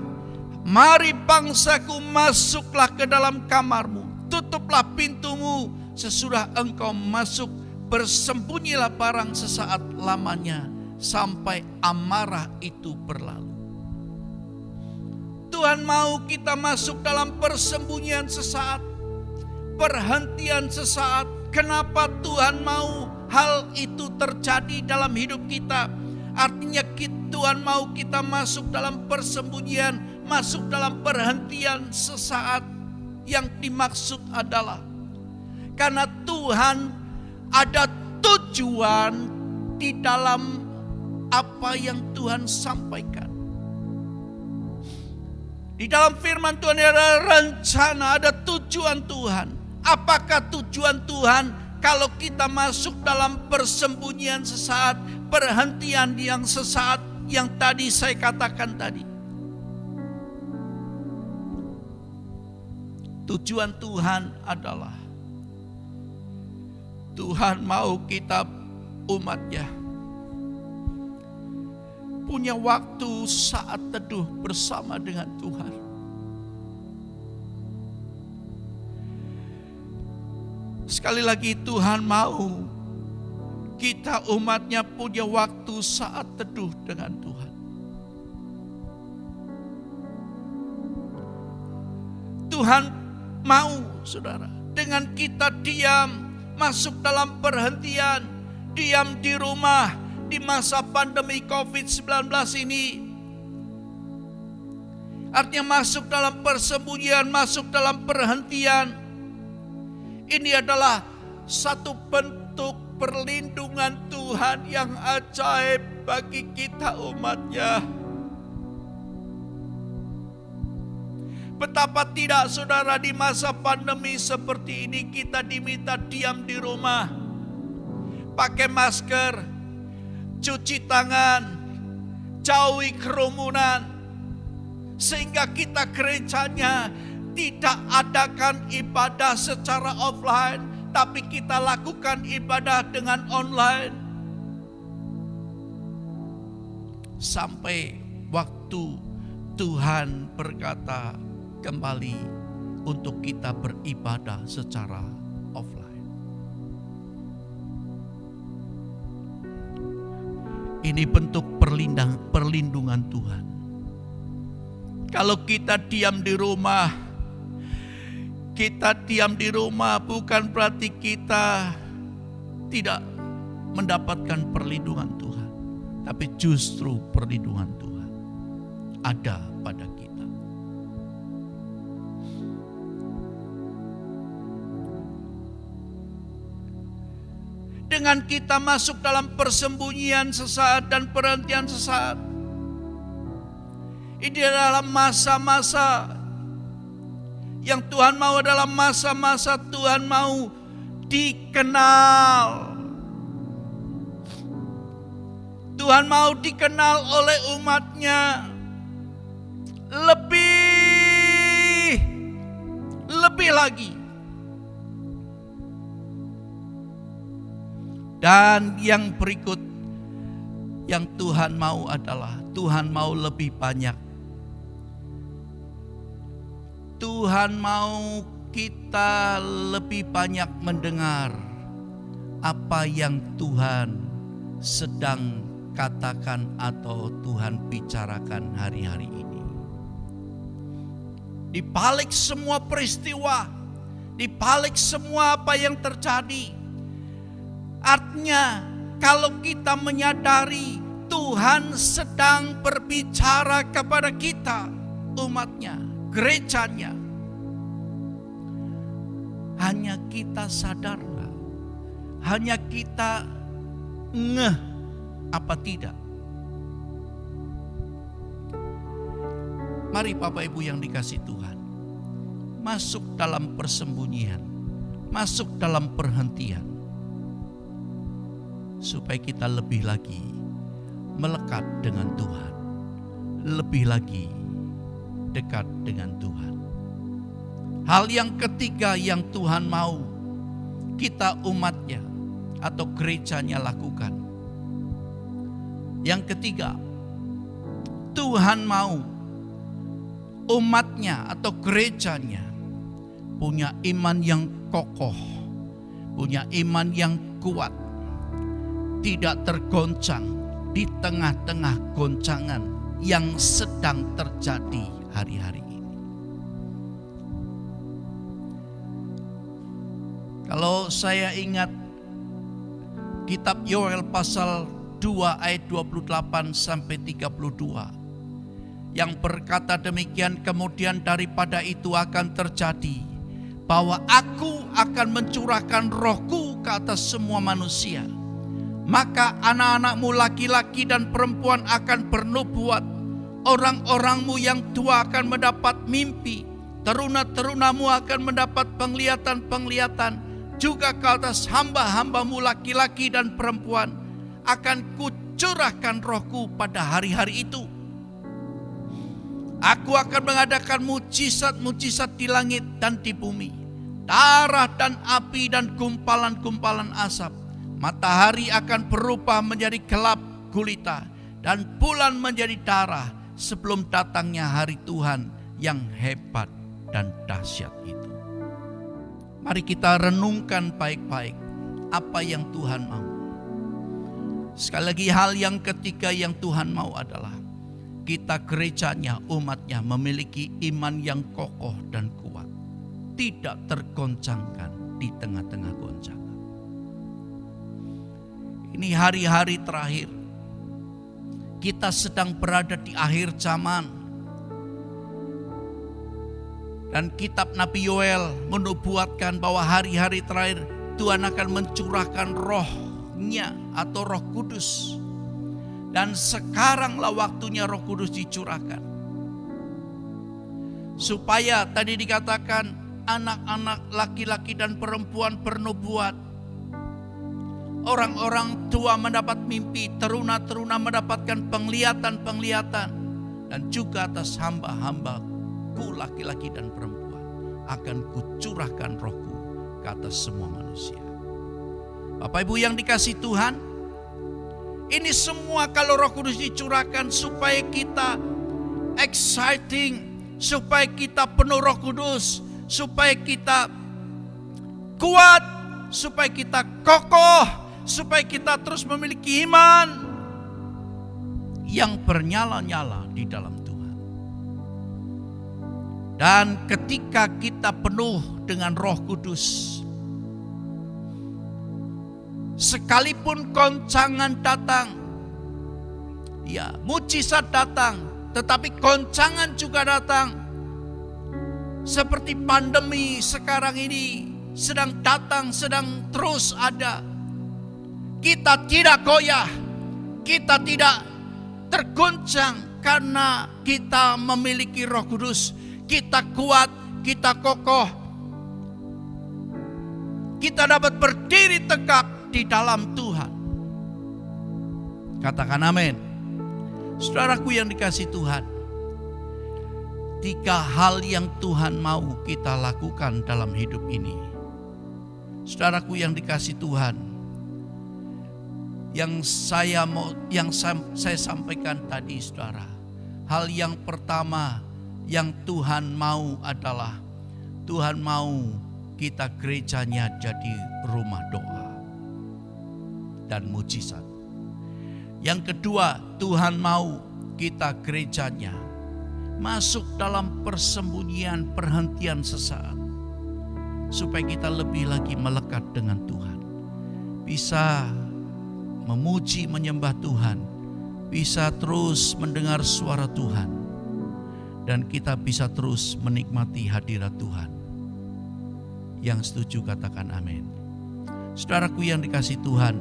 mari bangsaku, masuklah ke dalam kamarmu, tutuplah pintumu sesudah engkau masuk. Bersembunyilah barang sesaat lamanya, sampai amarah itu berlalu. Tuhan mau kita masuk dalam persembunyian sesaat, perhentian sesaat. Kenapa Tuhan mau hal itu terjadi dalam hidup kita? Artinya Tuhan mau kita masuk dalam persembunyian, masuk dalam perhentian sesaat. Yang dimaksud adalah karena Tuhan ada tujuan di dalam apa yang Tuhan sampaikan. Di dalam firman Tuhan ada rencana, ada tujuan Tuhan. Apakah tujuan Tuhan kalau kita masuk dalam persembunyian sesaat, perhentian yang sesaat yang tadi saya katakan tadi? Tujuan Tuhan adalah Tuhan mau kita umatnya punya waktu saat teduh bersama dengan Tuhan. Sekali lagi, Tuhan mau kita umatnya punya waktu saat teduh dengan Tuhan. Tuhan mau, saudara, dengan kita diam, masuk dalam perhentian, diam di rumah di masa pandemi COVID-19 ini. Artinya masuk dalam persembunyian, masuk dalam perhentian. Ini adalah satu bentuk perlindungan Tuhan yang ajaib bagi kita umatnya. Betapa tidak, saudara, di masa pandemi seperti ini kita diminta diam di rumah, pakai masker, cuci tangan, jauhi kerumunan, sehingga kita gerejanya tidak adakan ibadah secara offline, tapi kita lakukan ibadah dengan online. Sampai waktu Tuhan berkata kembali untuk kita beribadah secara offline. Ini bentuk perlindungan Tuhan. Kalau kita diam di rumah, bukan berarti kita tidak mendapatkan perlindungan Tuhan, tapi justru perlindungan Tuhan ada pada kita. Dengan kita masuk dalam persembunyian sesaat dan perhentian sesaat, ini adalah masa-masa yang Tuhan mau, adalah masa-masa Tuhan mau dikenal. Tuhan mau dikenal oleh umatnya lebih lagi. Dan yang berikut yang Tuhan mau adalah Tuhan mau lebih banyak. Tuhan mau kita lebih banyak mendengar apa yang Tuhan sedang katakan atau Tuhan bicarakan hari-hari ini. Di balik semua peristiwa, di balik semua apa yang terjadi, artinya kalau kita menyadari Tuhan sedang berbicara kepada kita, umatnya, gerejanya, hanya kita sadar nggak? Hanya kita ngeh apa tidak? Mari Bapak Ibu yang dikasih Tuhan, masuk dalam persembunyian, masuk dalam perhentian, supaya kita lebih lagi melekat dengan Tuhan, lebih lagi dekat dengan Tuhan. Hal yang ketiga yang Tuhan mau kita umatnya atau gerejanya lakukan. Yang ketiga, Tuhan mau umatnya atau gerejanya punya iman yang kokoh, punya iman yang kuat, tidak tergoncang di tengah-tengah goncangan yang sedang terjadi hari-hari ini. Kalau saya ingat kitab Yoel pasal 2 ayat 28 sampai 32 yang berkata demikian, kemudian daripada itu akan terjadi bahwa aku akan mencurahkan rohku ke atas semua manusia. Maka anak-anakmu laki-laki dan perempuan akan bernubuat, orang-orangmu yang tua akan mendapat mimpi, teruna-terunamu akan mendapat penglihatan-penglihatan, juga ke atas hamba-hambamu laki-laki dan perempuan akan kucurahkan rohku pada hari-hari itu. Aku akan mengadakan mujizat-mujizat di langit dan di bumi, darah dan api dan gumpalan-gumpalan asap. Matahari akan berubah menjadi gelap gulita dan bulan menjadi darah sebelum datangnya hari Tuhan yang hebat dan dahsyat itu. Mari kita renungkan baik-baik apa yang Tuhan mau. Sekali lagi, hal yang ketiga yang Tuhan mau adalah kita gerejanya, umatnya memiliki iman yang kokoh dan kuat, tidak tergoncangkan di tengah-tengah goncangan. Ini hari-hari terakhir, kita sedang berada di akhir zaman. Dan kitab Nabi Yoel menubuatkan bahwa hari-hari terakhir Tuhan akan mencurahkan rohnya atau Roh Kudus. Dan sekaranglah waktunya Roh Kudus dicurahkan. Supaya tadi dikatakan anak-anak laki-laki dan perempuan bernubuat. Orang-orang tua mendapat mimpi, teruna-teruna mendapatkan penglihatan-penglihatan. Dan juga atas hamba-hambaku laki-laki dan perempuan akan kucurahkan rohku ke atas semua manusia. Bapak Ibu yang dikasih Tuhan, ini semua kalau Roh Kudus dicurahkan supaya kita exciting, supaya kita penuh Roh Kudus, supaya kita kuat, supaya kita kokoh, supaya kita terus memiliki iman yang bernyala-nyala di dalam Tuhan. Dan ketika kita penuh dengan Roh Kudus, sekalipun goncangan datang, ya mujizat datang, tetapi goncangan juga datang. Seperti pandemi sekarang ini sedang datang, sedang terus ada. Kita tidak goyah, kita tidak tergoncang karena kita memiliki Roh Kudus. Kita kuat, kita kokoh, kita dapat berdiri tegak di dalam Tuhan. Katakan amin. Saudaraku yang dikasih Tuhan, Tiga hal yang Tuhan mau kita lakukan dalam hidup ini. Saudaraku yang dikasihi Tuhan, yang saya sampaikan tadi, saudara, hal yang pertama yang Tuhan mau adalah Tuhan mau kita gerejanya jadi rumah doa dan mujizat. Yang kedua, Tuhan mau kita gerejanya masuk dalam persembunyian perhentian sesaat, supaya kita lebih lagi melekat dengan Tuhan, bisa memuji menyembah Tuhan, bisa terus mendengar suara Tuhan, dan kita bisa terus menikmati hadirat Tuhan. Yang setuju katakan amin. Saudaraku yang dikasihi Tuhan,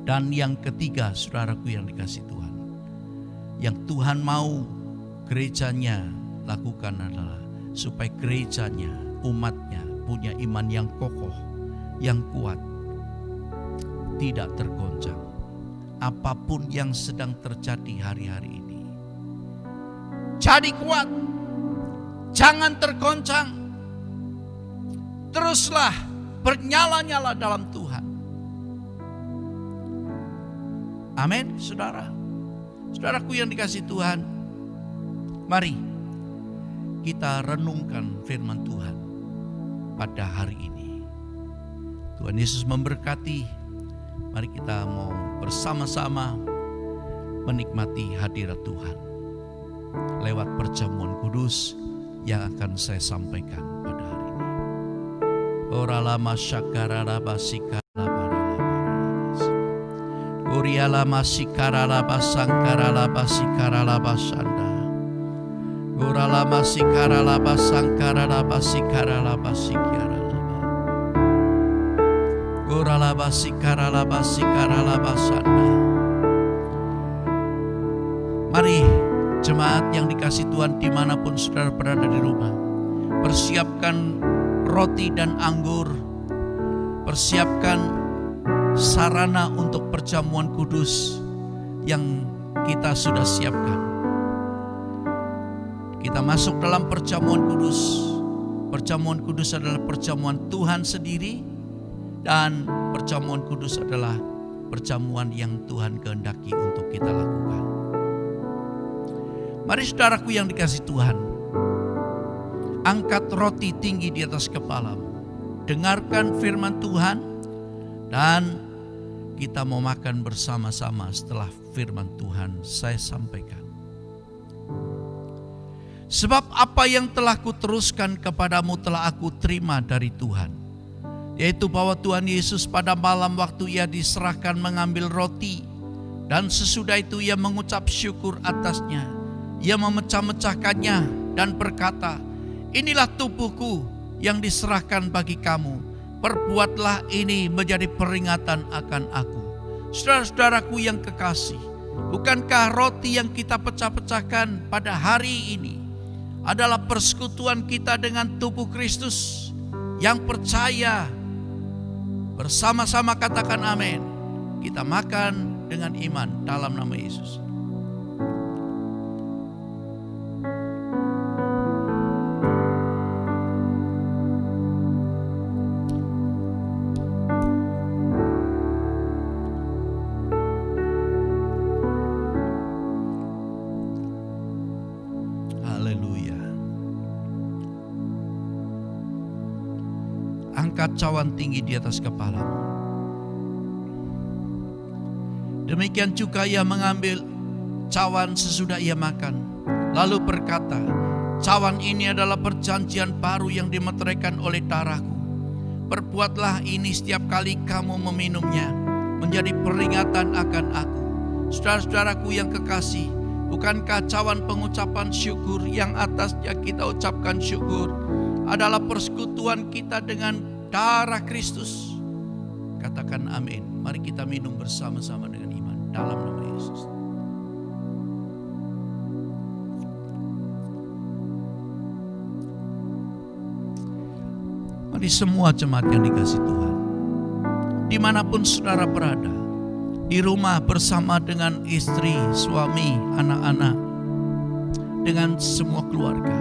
dan yang ketiga, saudaraku yang dikasihi Tuhan, yang Tuhan mau gerejanya lakukan adalah supaya gerejanya, umatnya punya iman yang kokoh, yang kuat, tidak tergoncang apapun yang sedang terjadi hari-hari ini. Jadi kuat, jangan tergoncang, teruslah bernyala-nyala dalam Tuhan. Amin, saudara. Saudaraku yang dikasihi Tuhan, mari kita renungkan firman Tuhan pada hari ini. Tuhan Yesus memberkati. Mari kita mau bersama-sama menikmati hadirat Tuhan lewat perjamuan kudus yang akan saya sampaikan pada hari ini. Oralama syakarala basikala baralabas. Urialama sikarala basangkarala basikarala basanda. Uralama sikarala basangkarala basikarala basikarala. Uralama sikarala basikarala basanda. Mari jemaat yang dikasihi Tuhan dimanapun saudara berada di rumah, persiapkan roti dan anggur, persiapkan sarana untuk perjamuan kudus yang kita sudah siapkan. Kita masuk dalam perjamuan kudus. Perjamuan kudus adalah perjamuan Tuhan sendiri, dan perjamuan kudus adalah perjamuan yang Tuhan kehendaki untuk kita lakukan. Mari saudaraku yang dikasihi Tuhan, angkat roti tinggi di atas kepalamu, dengarkan firman Tuhan, dan kita mau makan bersama-sama setelah firman Tuhan saya sampaikan. Sebab apa yang telah kuteruskan kepadamu telah aku terima dari Tuhan, yaitu bahwa Tuhan Yesus pada malam waktu ia diserahkan mengambil roti, dan sesudah itu ia mengucap syukur atasnya. Ia memecah-mecahkannya dan berkata, inilah tubuhku yang diserahkan bagi kamu. Perbuatlah ini menjadi peringatan akan aku. Saudara-saudaraku yang kekasih, bukankah roti yang kita pecah-pecahkan pada hari ini adalah persekutuan kita dengan tubuh Kristus? Yang percaya bersama-sama katakan amin. Kita makan dengan iman dalam nama Yesus. Angkat cawan tinggi di atas kepalamu. Demikian juga ia mengambil cawan sesudah ia makan, lalu berkata, cawan ini adalah perjanjian baru yang dimeteraikan oleh darahku. Perbuatlah ini setiap kali kamu meminumnya, menjadi peringatan akan aku. Saudara-saudaraku yang kekasih, bukankah cawan pengucapan syukur yang atasnya kita ucapkan syukur adalah persekutuan kita dengan darah Kristus? Katakan amin. Mari kita minum bersama-sama dengan iman dalam nama Yesus. Mari semua jemaat yang dikasihi Tuhan, dimanapun saudara berada, di rumah bersama dengan istri, suami, anak-anak, dengan semua keluarga.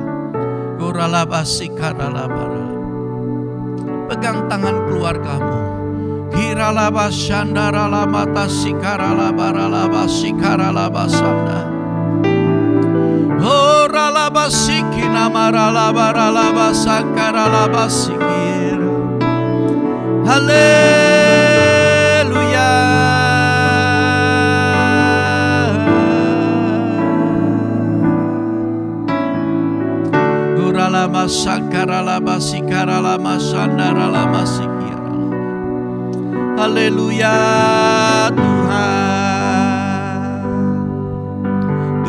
Pegang tangan keluargamu. Kiralaba shandaralaba tasikaralaba ralaba sikaralaba sanda. Oralaba sikina maralaba ralaba sakaralaba sikir. Haleluya. Uralaba sakaralaba sikaralaba sandaralaba sikir. Haleluya Tuhan.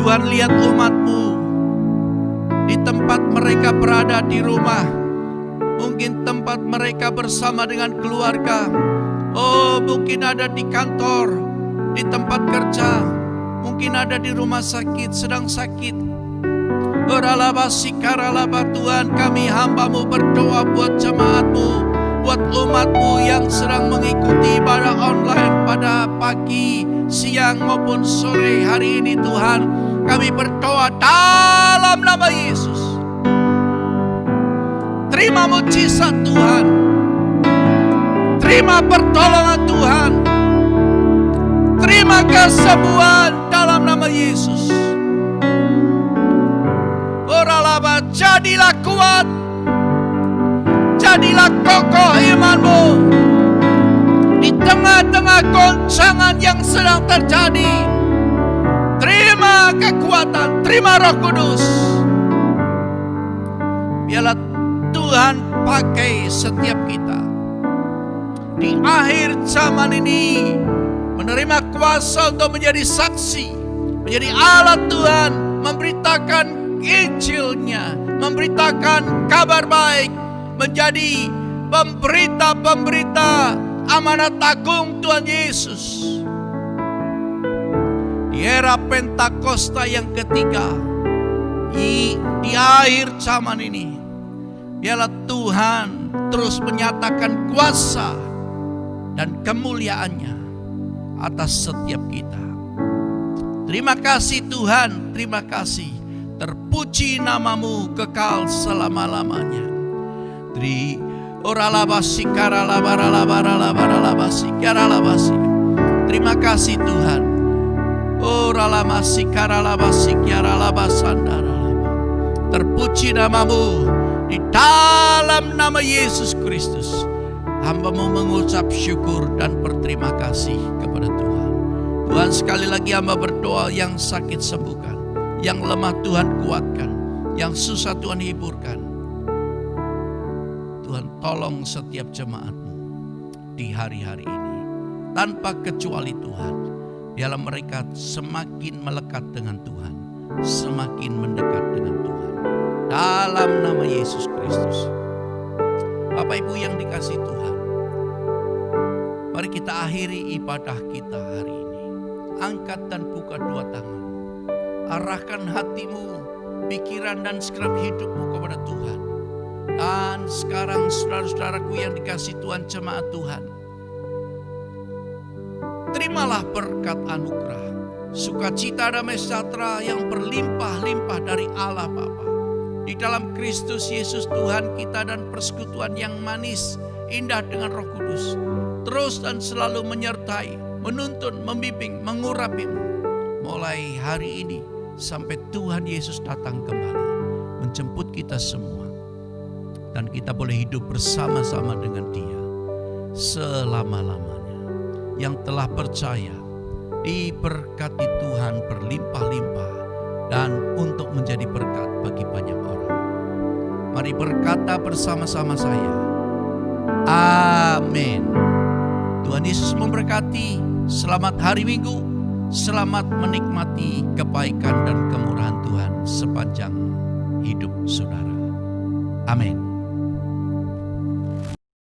Tuhan, lihat umat-Mu di tempat mereka berada di rumah, mungkin tempat mereka bersama dengan keluarga. Oh, mungkin ada di kantor, di tempat kerja, mungkin ada di rumah sakit, sedang sakit. Oralaba sikaralaba Tuhan, kami hamba-Mu berdoa buat jemaat-Mu, buat umat-Mu yang sedang mengikuti ibadah online pada pagi, siang maupun sore hari ini. Tuhan, kami berdoa dalam nama Yesus. Terima mujizat Tuhan, terima pertolongan Tuhan, terima kesembuhan dalam nama Yesus. Oralaba, jadilah kuat, jadilah kokoh iman-Mu di tengah-tengah goncangan yang sedang terjadi. Terima kekuatan, terima Roh Kudus. Biarlah Tuhan pakai setiap kita di akhir zaman ini, menerima kuasa untuk menjadi saksi, menjadi alat Tuhan, memberitakan Injil-Nya, memberitakan kabar baik, menjadi pemberita-pemberita amanat agung Tuhan Yesus. Di era Pentakosta yang ketiga, di akhir zaman ini, biarlah Tuhan terus menyatakan kuasa dan kemuliaan-Nya atas setiap kita. Terima kasih Tuhan, terima kasih. Terpuji nama-Mu kekal selama-lamanya. Terima kasih Tuhan. Terpuji nama-Mu di dalam nama Yesus Kristus. Hamba-Mu mengucap syukur dan berterima kasih kepada Tuhan. Tuhan, sekali lagi hamba berdoa, yang sakit sembuhkan, yang lemah Tuhan kuatkan, yang susah Tuhan hiburkan. Tuhan, tolong setiap jemaat-Mu di hari-hari ini. Tanpa kecuali Tuhan, biarlah mereka semakin melekat dengan Tuhan, semakin mendekat dengan Tuhan. Dalam nama Yesus Kristus. Bapak Ibu yang dikasihi Tuhan, mari kita akhiri ibadah kita hari ini. Angkat dan buka dua tangan. Arahkan hatimu, pikiran dan segenap hidupmu kepada Tuhan. Dan sekarang saudara-saudaraku yang dikasihi Tuhan, jemaat Tuhan, terimalah berkat anugerah, sukacita damai sejahtera yang berlimpah-limpah dari Allah Bapa di dalam Kristus Yesus Tuhan kita, dan persekutuan yang manis indah dengan Roh Kudus terus dan selalu menyertai, menuntun, membimbing, mengurapimu mulai hari ini sampai Tuhan Yesus datang kembali menjemput kita semua, dan kita boleh hidup bersama-sama dengan Dia selama-lamanya. Yang telah percaya diberkati Tuhan berlimpah-limpah dan untuk menjadi berkat bagi banyak orang. Mari berkata bersama-sama saya, amin. Tuhan Yesus memberkati. Selamat hari Minggu. Selamat menikmati kebaikan dan kemurahan Tuhan sepanjang hidup saudara. Amin.